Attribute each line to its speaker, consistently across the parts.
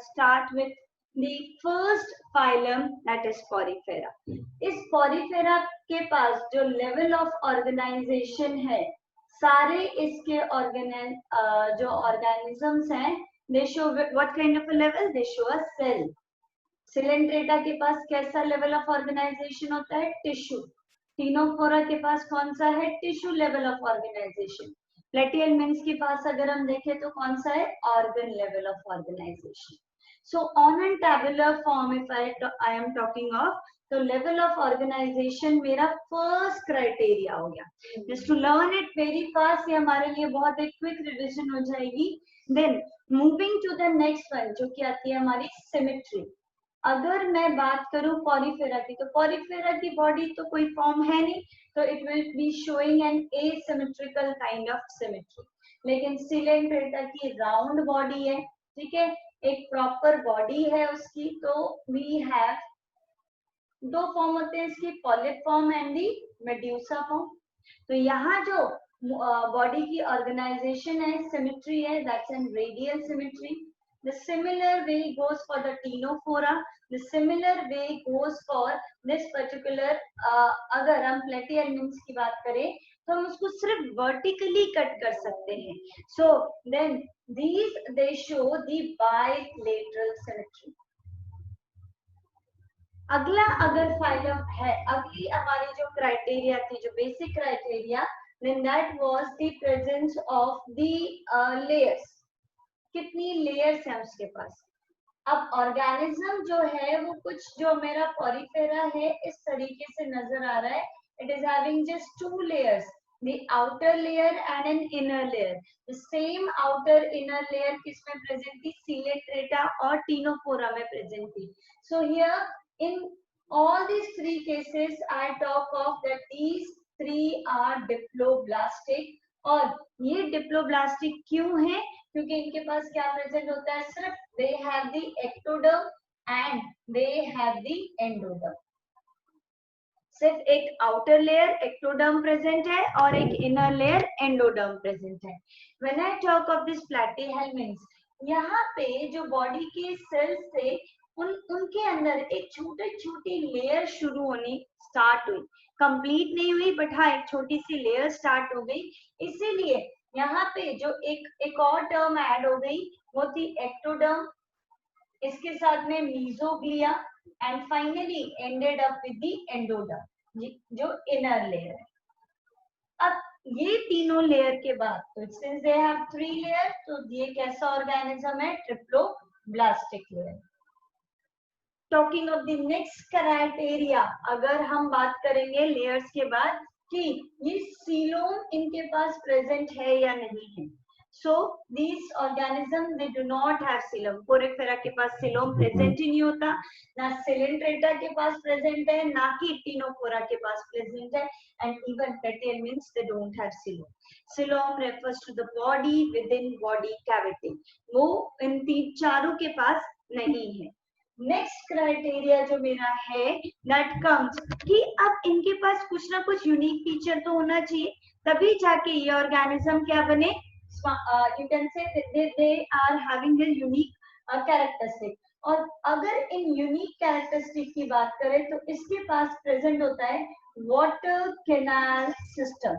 Speaker 1: start with the first phylum, that is Porifera. इस Porifera के पास जो level of organization है, सारे इसके जो organisms हैं, they show what kind of a level? They show a cell. Coelenterata के पास कैसा लेवल ऑफ ऑर्गेनाइजेशन होता है? टिश्यू. टीनोफोरा के पास कौन सा है? Tissue level of organization. Platyhelminthes के पास अगर हम देखें तो कौन सा है? Organ level of organization. So on an tabular form if I am talking of, तो लेवल ऑफ ऑर्गेनाइजेशन मेरा फर्स्ट क्राइटेरिया हो गया. Just to learn it very fast, ये हमारे लिए बहुत एक क्विक रिविजन हो जाएगी. Then moving to the next one, जो कि आती है हमारी सिमेट्री. अगर मैं बात करूं पॉरीफेरा की, तो पॉरीफेरा की बॉडी तो कोई फॉर्म है नहीं, तो it will be showing an asymmetrical kind of symmetry. लेकिन सिलेंट्रेटा की राउंड बॉडी है, ठीक है, एक प्रॉपर बॉडी है उसकी. तो वी हैव दो फॉर्म होते हैं इसकी, polyp form and the medusa form. तो यहाँ जो बॉडी की ऑर्गेनाइजेशन है, सिमेट्री है, that's an radial symmetry. The similar way goes for the Ctenophora. The similar way goes for this particular. अगर हम platyhelminths की बात करें तो हम उसको सिर्फ vertically कट कर सकते हैं. So then these they show the bilateral symmetry. अगला अगर फाइलम है, अगली हमारी जो क्राइटेरिया थी, जो basic criteria, then that was the presence of the layers. कितनी लेयर्स हैं उसके पास. अब ऑर्गेनिज्म जो है वो कुछ, जो मेरा पॉरीफेरा है इस तरीके से नजर आ रहा है. It is having just two layers, the outer layer and an inner layer. The same outer inner layer किसमें प्रेजेंट थी? सिलेंट्रेटा और टीनोफोरा में प्रेजेंट थी. So here in all these three cases I talk of that these three are diploblastic. और ये diploblastic क्यों है? क्योंकि इनके पास क्या प्रेजेंट होता है? सिर्फ they have the ectoderm and they have the endoderm. सिर्फ एक आउटर लेयर एक्टोडर्म प्रेजेंट है और एक इनर लेयर एंडोडर्म प्रेजेंट है. When I talk of this platyhelminthes, यहाँ पे जो बॉडी के सेल्स थे उनके अंदर एक छोटी छोटी लेयर शुरू होनी स्टार्ट हुई. कंप्लीट नहीं हुई, बट हाँ एक छोटी सी लेयर स्टार्ट हो गई. इसीलिए यहाँ पे जो एक और टर्म ऐड हो गई, वो थी एक्टोडर्म, इसके साथ में mesoglea, and finally ended up with the endoderm, जो इनर लेयर है. अब ये तीनों लेयर के बाद, तो since they have three layer, तो ये कैसा ऑर्गेनिज्म है? Triploblastic layer. Talking of the next criteria, अगर हम बात करेंगे लेयर्स के बाद कि ये सीलोम इनके पास प्रेजेंट है या नहीं है. So this organism they do not have coelom. Porifera के पास सीलोम प्रेजेंट ही नहीं होता, ना सिलेंट्रेटा के पास प्रेजेंट है, ना कि टीनोफोरा के पास प्रेजेंट है, and even platyhelminthes they don't have coelom. Coelom refers to the body within body cavity. वो इन चारों के पास नहीं है. नेक्स्ट क्राइटेरिया जो मेरा है, दैट कम्स कि अब इनके पास कुछ ना कुछ यूनिक फीचर तो होना चाहिए, तभी जाके ये ऑर्गेनिज्म क्या बने. You can say they are having a unique characteristic. और अगर इन यूनिक कैरेक्टरिस्टिक की बात करें तो इसके पास प्रेजेंट होता है water canal system.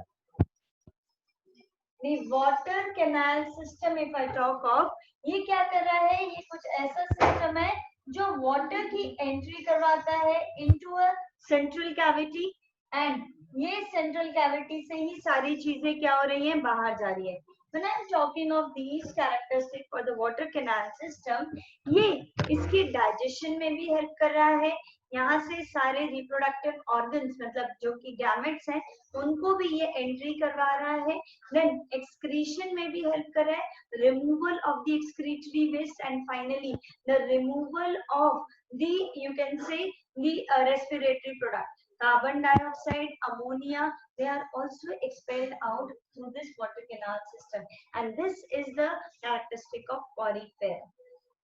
Speaker 1: The water canal system if I talk of, ये क्या कर रहा है? ये कुछ ऐसा सिस्टम है जो वाटर की एंट्री करवाता है into a central cavity, and ये सेंट्रल कैविटी से ही सारी चीजें क्या हो रही हैं? बाहर जा रही है. When I am talking of these characteristics for the water canal system, ये इसकी डाइजेशन में भी हेल्प कर रहा है. यहाँ से सारे रिप्रोडक्टिव ऑर्गन्स, मतलब जो कि गैमेट्स हैं, उनको भी ये एंट्री करवा रहा है. देन एक्सक्रीशन में भी हेल्प कर रहा है, removal of the excretory waste, and finally the removal of the, you can say, the respiratory product. Carbon dioxide, ammonia, they are also expelled out through this water canal system, and this is the characteristic of porifera.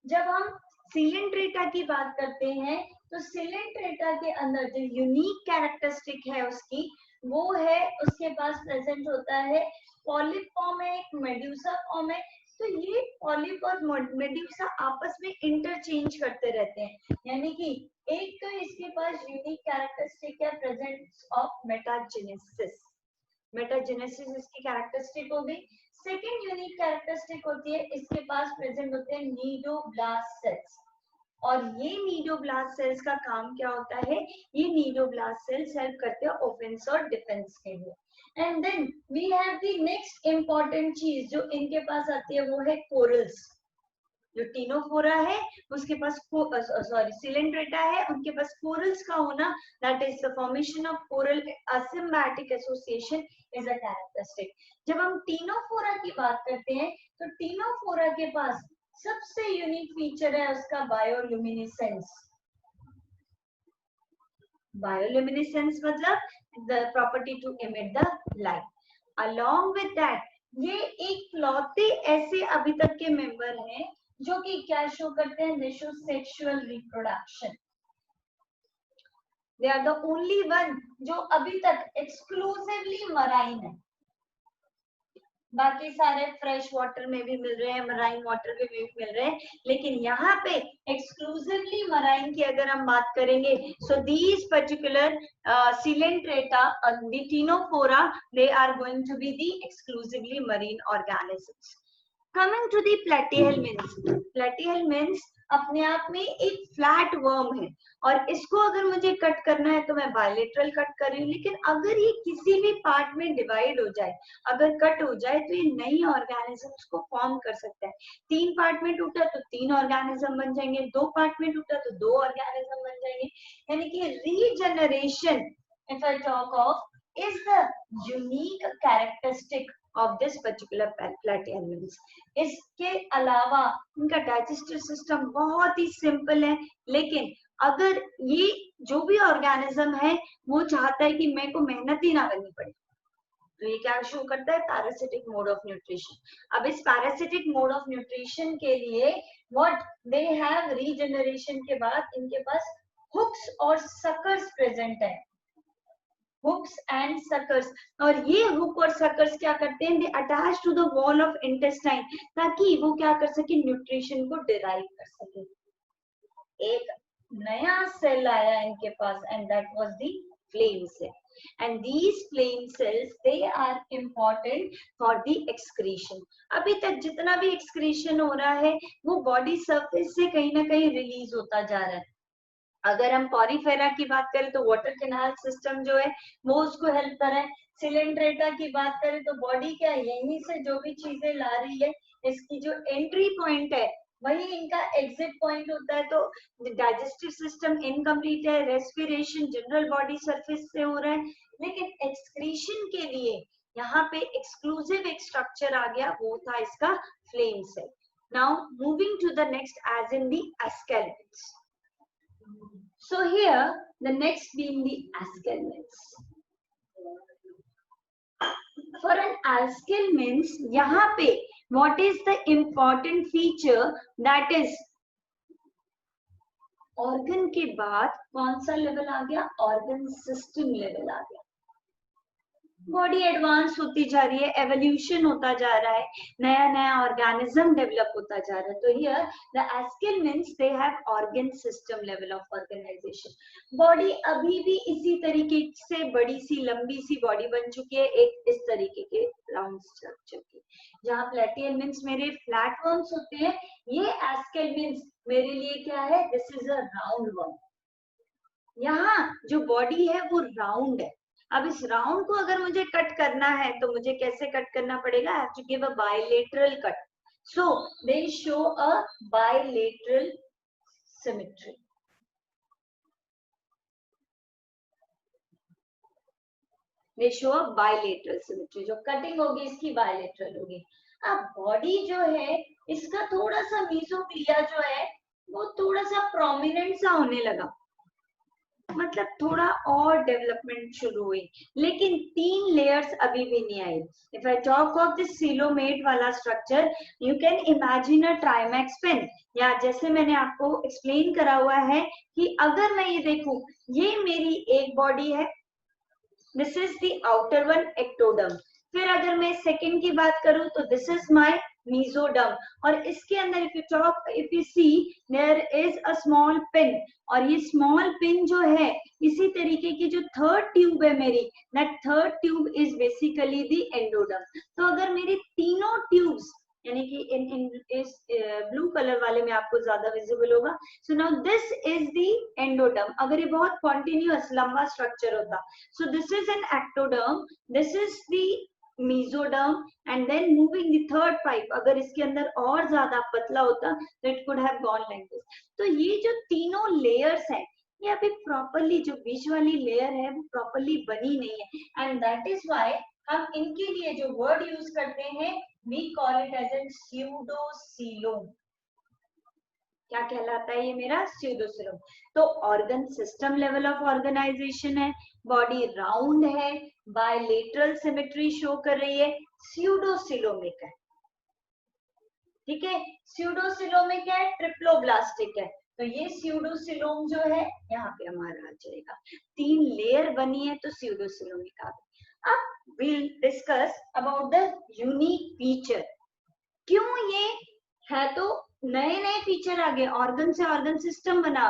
Speaker 1: जब हम Coelenterata की बात करते हैं तो Coelenterata के अंदर जो यूनिक कैरेक्टरिस्टिक है उसकी, वो है उसके पास प्रेजेंट होता है पॉलिप फॉर्म है, एक मेड्यूसा फॉर्म है. तो ये पॉलिप और मेड्यूसा आपस में इंटरचेंज करते रहते हैं, यानी कि एक तो इसके पास यूनिक कैरेक्टरिस्टिक है प्रेजेंस ऑफ मेटाजेनेसिस, मेटाजेनेसिस इसकी कैरेक्टरिस्टिक हो गई। सेकेंड यूनिक कैरेक्टरिस्टिक होती है इसके पास प्रेजेंट होते हैं नीडोब्लास्ट सेल्स, और ये नीडोब्लास्ट सेल्स का काम क्या होता है, ये नीडोब्लास्ट सेल्स हेल्प करते हैं ऑफेंस और डिफेंस के लिए। And then we have the next important चीज जो इनके पास आती है वो है कोरल्स। जो टीनोफोरा है उसके पास सिलेंड्रेटा है, उनके पास कोरल्स का होना, that is the formation of coral a symbiotic association is a characteristic. जब हम टीनोफोरा की बात करते हैं तो टीनोफोरा के पास सबसे यूनिक फीचर है उसका बायोल्यूमिनेसेंस। बायोल्यूमिनेसेंस मतलब the property to emit the light. Along with that ये एक लौते ऐसे अभी तक के मेंबर हैं जो कि क्या शो करते हैं, they show sexual reproduction. They are the only one जो अभी तक एक्सक्लूसिवली मराइन है, बाकी सारे फ्रेश वाटर में भी मिल रहे हैं, मराइन वाटर में भी मिल रहे हैं, लेकिन यहाँ पे एक्सक्लूसिवली मराइन की अगर हम बात करेंगे, so these particular coelenterata the ctenophora they are going to be the exclusively marine organisms. Coming to the platyhelminthes, platyhelminthes अपने आप में एक फ्लैट वर्म है और इसको अगर मुझे कट करना है तो मैं बायलेटरल कट कर रही हूँ, लेकिन अगर ये किसी भी पार्ट में डिवाइड हो जाए, अगर कट हो जाए तो ये नई ऑर्गेनिजम्स को फॉर्म कर सकता है। 3 पार्ट में टूटा तो 3 ऑर्गेनिज्म बन जाएंगे, 2 पार्ट में टूटा तो 2 ऑर्गेनिज्म बन जाएंगे, यानी कि regeneration if I talk of is the unique characteristic of this particular platyhelminths। इसके अलावा इनका डाइजेस्टिव सिस्टम बहुत ही सिंपल है, लेकिन अगर ये जो भी ऑर्गेनिज्म है वो चाहता है कि मेरे को मेहनत ही ना करनी पड़े, तो ये क्या शो करता है, पैरासिटिक मोड ऑफ न्यूट्रिशन। अब इस पैरासिटिक मोड ऑफ न्यूट्रिशन के लिए व्हाट दे हैव, रीजनरेशन के बाद इनके पास हुक्स और सकर्स प्रेजेंट है, हुक्स एंड सकर्स। और ये हुक और सकर्स क्या करते हैं, they attach to the wall of intestine, ताकि वो क्या कर सके, न्यूट्रिशन को डिराइव कर सके। एक नया सेल आया इनके पास and that was the flame cell, and these flame cells they are important for the excretion। अभी तक जितना भी excretion हो रहा है वो बॉडी सरफेस से कहीं ना कहीं रिलीज होता जा रहा है। अगर हम पॉरीफेरा की बात करें तो वाटर कैनाल सिस्टम जो है वो उसको हेल्प कर रहा है। सिलेंड्रेटा की बात करें तो बॉडी क्या यहीं से जो भी चीजें ला रही है, इसकी जो एंट्री पॉइंट है वही इनका एग्जिट पॉइंट होता है। तो डाइजेस्टिव सिस्टम इनकम्प्लीट है, रेस्पिरेशन जनरल बॉडी सरफेस से हो रहा है, लेकिन एक्सक्रीशन के लिए यहाँ पे एक्सक्लूसिव एक स्ट्रक्चर आ गया, वो था इसका flame cell. Now moving to the next as in the aschelminthes. So here the next being the ascelminths. For an ascelminths, यहाँ पे what is the important feature, that is organ के बाद कौन सा लेवल आ गया, organ system लेवल आ गया। Body advance होती जा रही है, एवोल्यूशन होता जा रहा है, नया नया ऑर्गेनिज्म डेवलप होता जा रहा है। तो here the aschelminthes they have organ system level of organization. Body अभी भी इसी तरीके से बड़ी सी लंबी सी बॉडी बन चुकी है, एक इस तरीके के राउंड स्ट्रक्चर की। जहाँ प्लेटिहेल्मिन्थ्स मेरे फ्लैट वर्म्स होते हैं, ये एस्केलमिन्थ्स मेरे लिए क्या है, this is a round worm. यहाँ जो बॉडी है वो राउंड है। अब इस राउंड को अगर मुझे कट करना है तो मुझे कैसे कट करना पड़ेगा, I have to give a bilateral cut, so they show a bilateral symmetry। they show a bilateral symmetry, जो कटिंग होगी इसकी बायलेटरल होगी। अब बॉडी जो है इसका थोड़ा सा मीसोग्लिया जो है वो थोड़ा सा प्रोमिनेंट सा होने लगा, मतलब थोड़ा और डेवलपमेंट शुरू हुई, लेकिन 3 लेयर्स अभी भी नहीं आई। If I talk of this coelomate वाला structure, you can imagine a Trimax pen, या जैसे मैंने आपको एक्सप्लेन करा हुआ है कि अगर मैं ये देखूं, ये मेरी एक बॉडी है, this is the outer one, ectoderm. फिर अगर मैं सेकंड की बात करूं तो दिस इज माय मीजोडर्म। और इसके अंदर if you see there is a small pin, और ये स्मॉल पिन जो है इसी तरीके की जो थर्ड ट्यूब है मेरी, that third tube is basically the endoderm. तो अगर मेरी तीनों ट्यूब्स, यानी कि इन इस ब्लू कलर वाले में आपको ज्यादा विजिबल होगा, so now this is the endoderm. अगर ये बहुत कॉन्टिन्यूअस लंबा स्ट्रक्चर होता, so this is an ectoderm, this is the mesoderm, and then moving the third pipe, अगर इसके अंदर और ज्यादा पतला होता तो it could have gone like this। तो ये जो तीनों लेयर्स हैं ये अभी प्रॉपरली, जो बीच वाली लेयर है वो प्रॉपरली बनी नहीं है, एंड दैट इज व्हाई हम इनके लिए जो वर्ड यूज करते हैं we call it as an pseudocoelom. क्या कहलाता है ये मेरा? स्यूडोसीलोम। तो organ system level of organization है, बॉडी राउंड है, बायलेटरल सिमेट्री शो कर रही है, स्यूडोसिलोमिक है। ठीक है, स्यूडोसिलोमिक है, ट्रिप्लोब्लास्टिक है। तो ये स्यूडोसिलोम जो है यहाँ पे हमारा आ जाएगा, 3 लेयर बनी है तो स्यूडोसिलोमिक आ गया। अब we'll discuss about the unique feature। क्यों ये है, तो नए नए फीचर आ गए, ऑर्गन से ऑर्गन सिस्टम बना,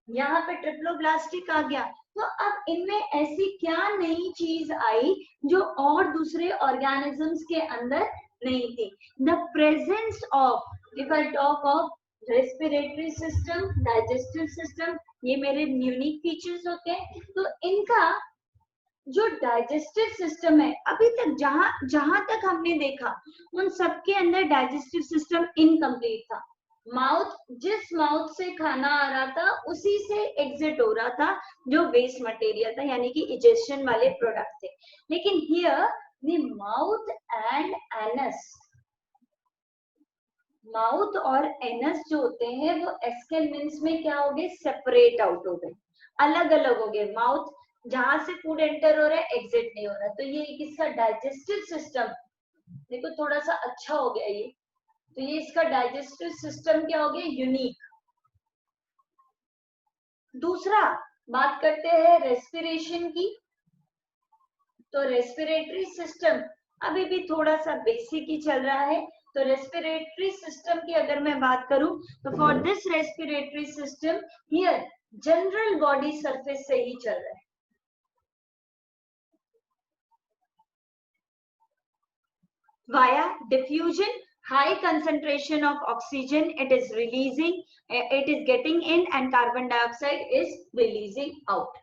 Speaker 1: यहाँ पे ट्रिप्लोब्लास्टिक आ गया। तो अब इनमें ऐसी क्या नई चीज आई जो और दूसरे ऑर्गेनिजम्स के अंदर नहीं थी? The presence of, if I talk of respiratory system, digestive system, ये मेरे यूनिक फीचर्स होते हैं। तो इनका जो डाइजेस्टिव सिस्टम है, अभी तक जहां तक हमने देखा उन सबके अंदर डाइजेस्टिव सिस्टम इनकम्प्लीट था। माउथ, जिस माउथ से खाना आ रहा था उसी से एग्जिट हो रहा था जो वेस्ट मटेरियल था, यानी कि इजेशन वाले प्रोडक्ट थे। लेकिन here the mouth and anus, mouth और एनस जो होते हैं वो एस्केलमेंट्स में क्या हो गए? सेपरेट आउट हो गए, अलग अलग हो गए। माउथ जहां से फूड एंटर हो रहा है एग्जिट नहीं हो रहा, तो ये किसका डाइजेस्टिव सिस्टम, देखो थोड़ा सा अच्छा हो गया ये। तो ये इसका डाइजेस्टिव सिस्टम क्या हो गया? यूनिक। दूसरा बात करते हैं रेस्पिरेशन की। तो रेस्पिरेटरी सिस्टम अभी भी थोड़ा सा बेसिक ही चल रहा है। तो रेस्पिरेटरी सिस्टम की अगर मैं बात करूं तो for this respiratory system here general body surface से ही चल रहा है। Via diffusion, high concentration of oxygen it is releasing, it is getting in, and carbon dioxide is releasing out।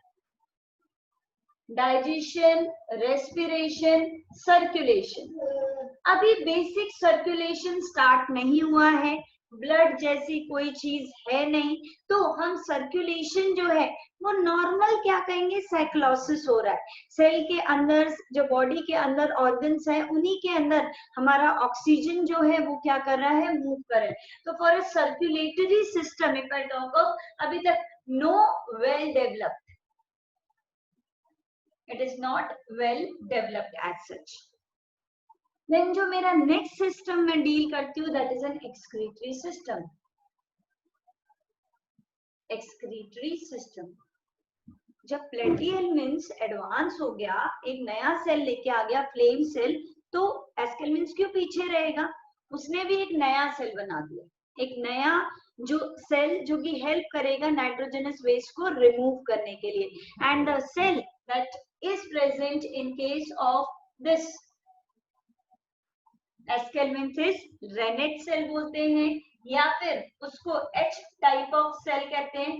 Speaker 1: Digestion, respiration, circulation, अभी बेसिक सर्कुलेशन स्टार्ट नहीं हुआ है, blood जैसी कोई चीज है नहीं, तो हम सर्कुलेशन जो है वो नॉर्मल क्या कहेंगे? साइक्लोसिस हो रहा है। सेल के अंदर, जो बॉडी के अंदर ऑर्गन्स है उन्हीं के अंदर हमारा ऑक्सीजन जो है वो क्या कर रहा है? मूव कर रहा है। तो for a circulatory system if I talk of, अभी तक no well developed, it is not well developed as such। then जो मेरा नेक्स्ट सिस्टम में डील करती हूँ that is an excretory system. Excretory system, जब प्लेटियल मीन्स एडवांस हो गया, एक नया सेल लेके आ गया फ्लेम सेल, तो एस्केलमेंट्स क्यों पीछे रहेगा? उसने भी एक नया सेल बना दिया, एक नया जो सेल जो कि हेल्प करेगा नाइट्रोजनस वेस्ट को रिमूव करने के लिए। And the cell that is present in case of this aschelminthes is renette cell बोलते हैं, या फिर उसको H टाइप ऑफ सेल कहते हैं,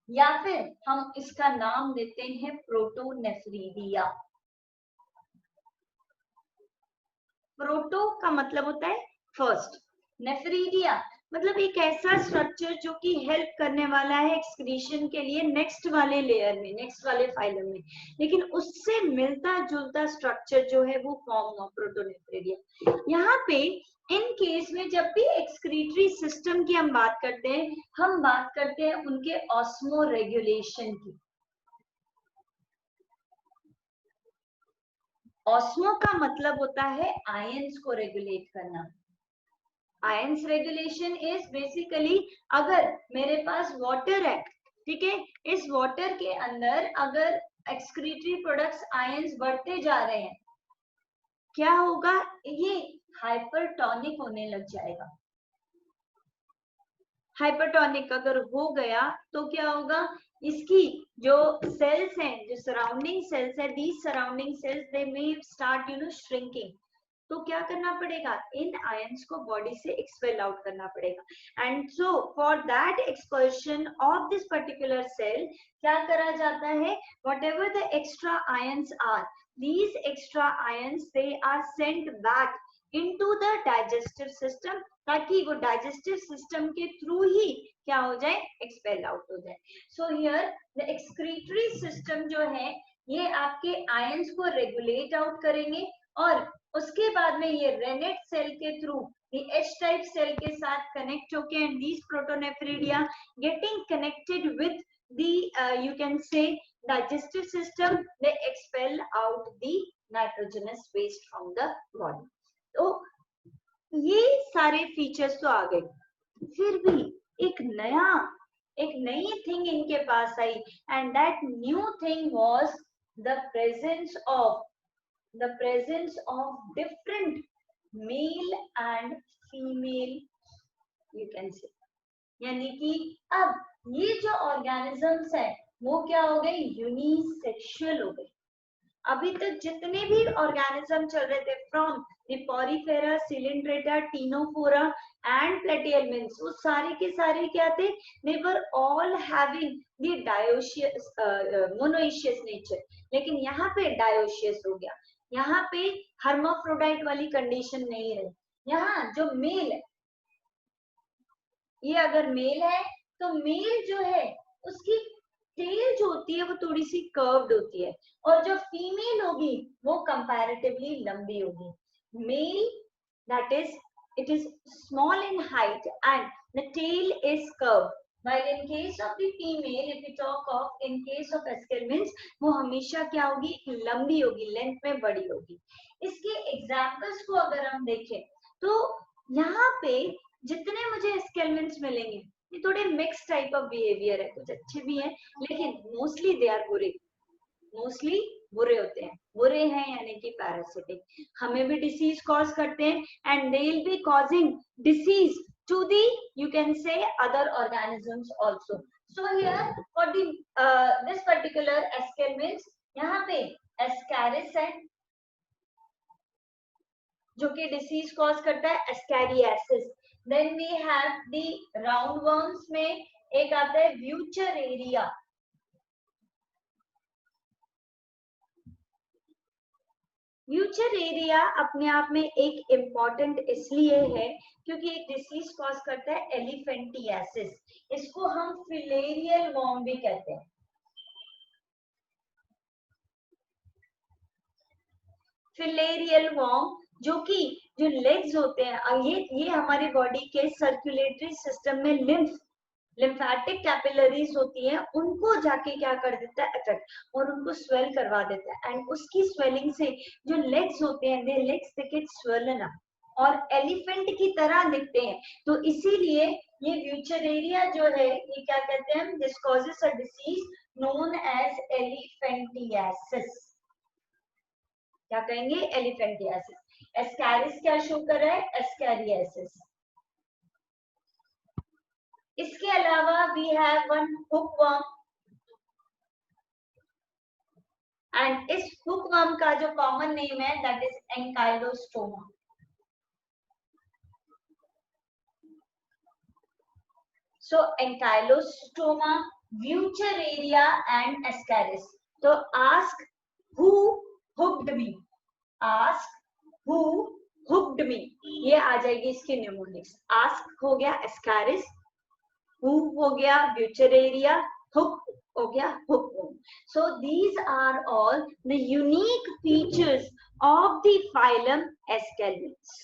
Speaker 1: या फिर हम इसका नाम देते हैं प्रोटोनेफ्रीडिया। प्रोटो का मतलब होता है फर्स्ट, नेफ्रीडिया मतलब एक ऐसा स्ट्रक्चर जो कि हेल्प करने वाला है एक्सक्रीशन के लिए नेक्स्ट वाले लेयर में, नेक्स्ट वाले फाइलम में, लेकिन उससे मिलता जुलता स्ट्रक्चर जो है वो फॉर्म ऑफ प्रोटोनेफ्रीडिया। यहाँ पे इन केस में जब भी एक्सक्रीटरी सिस्टम की हम बात करते हैं उनके ऑस्मो रेगुलेशन की। ऑस्मो का मतलब होता है आयंस को रेगुलेट करना। आयंस रेगुलेशन इज बेसिकली, अगर मेरे पास वाटर है, ठीक है, इस वाटर के अंदर अगर एक्सक्रीटरी प्रोडक्ट्स आयंस बढ़ते जा रहे हैं, क्या होगा? ये हाइपरटोनिक होने लग जाएगा। हाइपरटोनिक अगर हो गया तो क्या होगा, इसकी जो सेल्स हैं, जो सराउंडिंग सेल्स है, these surrounding cells they may start shrinking. तो क्या करना पड़ेगा, इन आयंस को बॉडी से एक्सपेल आउट करना पड़ेगा। And so for that expulsion of this particular cell क्या करा जाता है, whatever the extra ions are, these extra ions they are sent back into the digestive system, ताकि वो डाइजेस्टिव सिस्टम के थ्रू ही क्या हो जाए, एक्सपेल आउट हो जाए। So here the excretory system जो है ये आपके आयंस को रेगुलेट आउट करेंगे, और उसके बाद में ये रेनेट सेल के थ्रू एच टाइप सेल के साथ कनेक्ट होके, and these protonephridia getting connected with the you can say digestive system, they expel out the nitrogenous waste from the body। तो ये सारे फीचर्स तो आ गए, फिर भी एक नई थिंग इनके पास आई, and that new thing was the presence of different male and female, you can say, यानी कि अब ये जो ऑर्गेनिजम्स है वो क्या हो गए, यूनिसेक्सुअल हो गए। अभी तक जितने भी ऑर्गेनिज्म चल रहे थे from porifera, coelenterata, ctenophora and platyhelminthes, वो सारे के सारे क्या थे, they were all having the dioecious monoecious nature, लेकिन यहाँ पे डायोशियस हो गया, यहाँ पे हर्माफ्रोडाइट वाली कंडीशन नहीं रही। यहाँ जो मेल है, ये अगर मेल है तो मेल जो है उसकी टेल जो होती है वो थोड़ी सी कर्व्ड होती है, और जो फीमेल होगी वो कंपैरेटिवली लंबी होगी। Male that is it is small in height and the tail is curved, while in case of the female, if we talk of in case of escarpments, वो हमेशा क्या होगी, लंबी होगी, लेंथ में बड़ी होगी। इसके एग्जांपल्स को अगर हम देखें तो यहाँ पे जितने मुझे escarpments मिलेंगे ये थोड़े मिक्स टाइप ऑफ बिहेवियर है, कुछ अच्छे भी हैं लेकिन मोस्टली दे आर बुरे, मोस्टली बुरे होते हैं। बुरे हैं यानी कि पैरासिटिक, हमें भी डिसीज कॉज करते हैं, and they will be causing disease to the you can say other organisms also. So here for the this particular aschelminthes, यहाँ पे एस्कैरिस है जो कि डिसीज कॉज करता है, ascariasis. Then we have the round worms में एक आता है व्यूचरेरिया। व्यूचरेरिया अपने आप में एक इम्पॉर्टेंट इसलिए है क्योंकि एक डिसीज कॉज करता है एलिफेंटियासिस, इसको हम फिलेरियल वर्म भी कहते हैं। फिलेरियल वर्म जो कि जो लेग्स होते हैं, ये हमारी बॉडी के सर्कुलेटरी सिस्टम में लिम्फेटिक कैपिलरीज होती हैं, उनको जाके क्या कर देता है, अफेक्ट, और उनको स्वेल करवा देता है, एंड उसकी स्वेलिंग से जो लेग्स होते हैं they legs they get swollen up और एलिफेंट की तरह दिखते हैं। तो इसीलिए ये व्यूचरेरिया जो है ये क्या कहते हैं, this causes a disease known as elephantiasis. क्या कहेंगे, एलिफेंटियासिस। एस्कैरिस क्या शो कर रहा है, एस्कैरियासिस। इसके अलावा we have one hookworm, and इस हुकवर्म का जो कॉमन नेम है that is ancylostoma. So ancylostoma, wuchereria and ascaris. तो ask who hooked me, ask who hooked me, ये आ जाएगी इसकी न्यूमोनिक्स। आस्क हो गया एस्कैरिस, who हो गया व्यूचरेरिया, hook हो गया hookworm। So these are all the unique features of the phylum Escalipes।